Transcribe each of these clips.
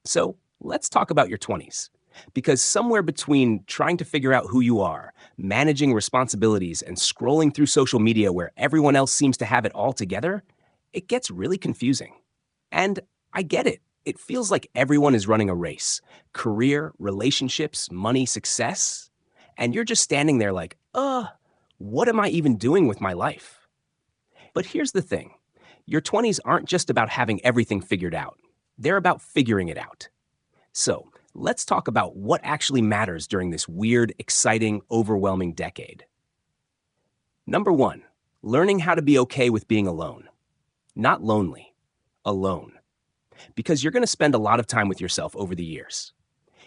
So let's talk about your 20s. Because somewhere between trying to figure out who you are, managing responsibilities, and scrolling through social media where everyone else seems to have it all together, it gets really confusing. And I get it. It feels like everyone is running a race: career, relationships, money, success. And you're just standing there like, what am I even doing with my life? But here's the thing: your 20s aren't just about having everything figured out, they're about figuring it out. So, let's talk about what actually matters during this weird, exciting, overwhelming decade. Number one, learning how to be okay with being alone. Not lonely, alone. Because you're going to spend a lot of time with yourself over the years.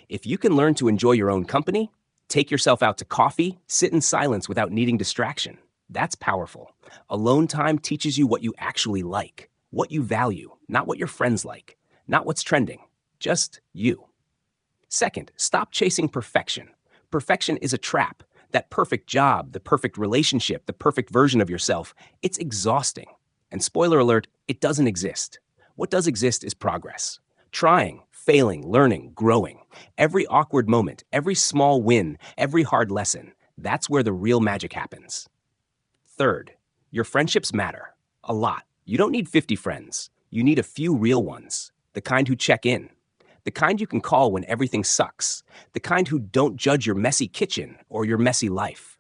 If you can learn to enjoy your own company, take yourself out to coffee, sit in silence without needing distraction, that's powerful. Alone time teaches you what you actually like, what you value, not what your friends like, not what's trending, just you. Second, stop chasing perfection. Perfection is a trap. That perfect job, the perfect relationship, the perfect version of yourself, it's exhausting. And spoiler alert, it doesn't exist. What does exist is progress. Trying, failing, learning, growing. Every awkward moment, every small win, every hard lesson, that's where the real magic happens. Third, your friendships matter. A lot. You don't need 50 friends. You need a few real ones. The kind who check in. The kind you can call when everything sucks. The kind who don't judge your messy kitchen or your messy life.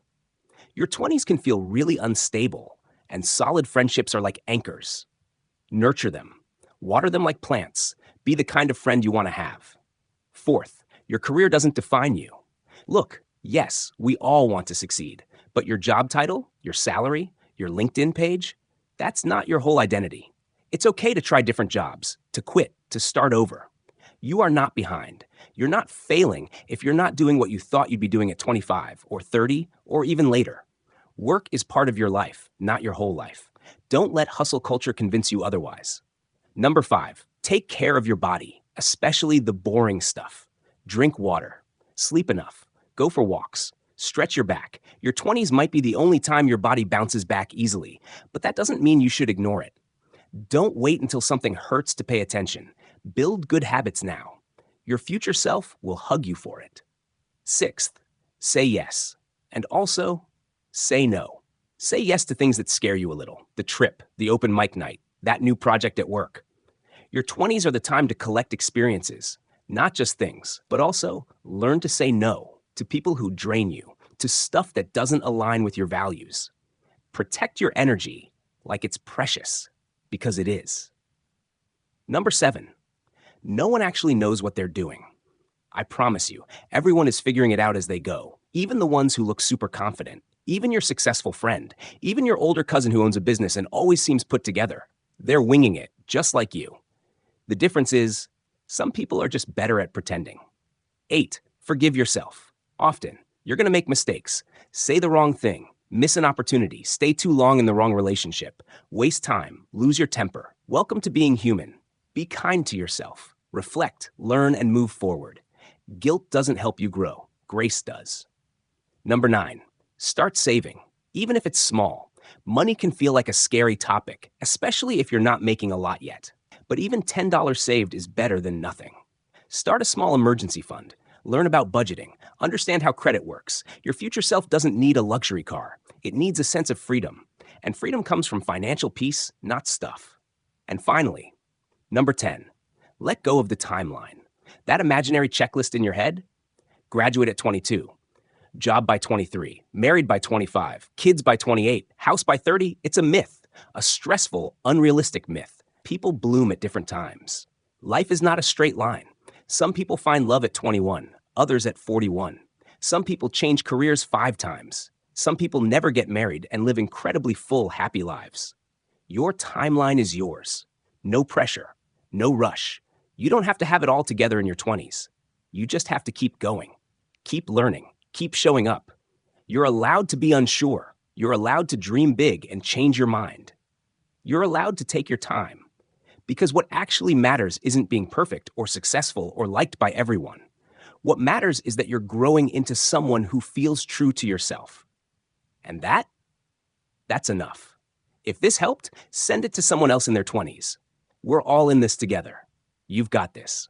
Your 20s can feel really unstable, and solid friendships are like anchors. Nurture them. Water them like plants. Be the kind of friend you want to have. Fourth, your career doesn't define you. Look, yes, we all want to succeed, but your job title, your salary, your LinkedIn page, that's not your whole identity. It's okay to try different jobs, to quit, to start over. You are not behind. You're not failing if you're not doing what you thought you'd be doing at 25 or 30 or even later. Work is part of your life, not your whole life. Don't let hustle culture convince you otherwise. Number 5, take care of your body, especially the boring stuff. Drink water, sleep enough, go for walks, stretch your back. Your 20s might be the only time your body bounces back easily, but that doesn't mean you should ignore it. Don't wait until something hurts to pay attention. Build good habits now. Your future self will hug you for it. Sixth, say yes. And also, say no. Say yes to things that scare you a little. The trip, the open mic night, that new project at work. Your 20s are the time to collect experiences, not just things, but also learn to say no to people who drain you, to stuff that doesn't align with your values. Protect your energy like it's precious, because it is. Number 7, no one actually knows what they're doing. I promise you, everyone is figuring it out as they go, even the ones who look super confident, even your successful friend, even your older cousin who owns a business and always seems put together. They're winging it, just like you. The difference is, some people are just better at pretending. 8, forgive yourself. Often, you're going to make mistakes, say the wrong thing, miss an opportunity, stay too long in the wrong relationship, waste time, lose your temper. Welcome to being human. Be kind to yourself. Reflect, learn, and move forward. Guilt doesn't help you grow. Grace does. Number 9, start saving, even if it's small. Money can feel like a scary topic, especially if you're not making a lot yet. But even $10 saved is better than nothing. Start a small emergency fund. Learn about budgeting. Understand how credit works. Your future self doesn't need a luxury car. It needs a sense of freedom. And freedom comes from financial peace, not stuff. And finally, number 10, let go of the timeline. That imaginary checklist in your head? Graduate at 22. Job by 23. Married by 25. Kids by 28. House by 30. It's a myth. A stressful, unrealistic myth. People bloom at different times. Life is not a straight line. Some people find love at 21, others at 41. Some people change careers 5 times. Some people never get married and live incredibly full, happy lives. Your timeline is yours. No pressure, no rush. You don't have to have it all together in your 20s. You just have to keep going. Keep learning. Keep showing up. You're allowed to be unsure. You're allowed to dream big and change your mind. You're allowed to take your time. Because what actually matters isn't being perfect or successful or liked by everyone. What matters is that you're growing into someone who feels true to yourself. And that's enough. If this helped, send it to someone else in their 20s. We're all in this together. You've got this.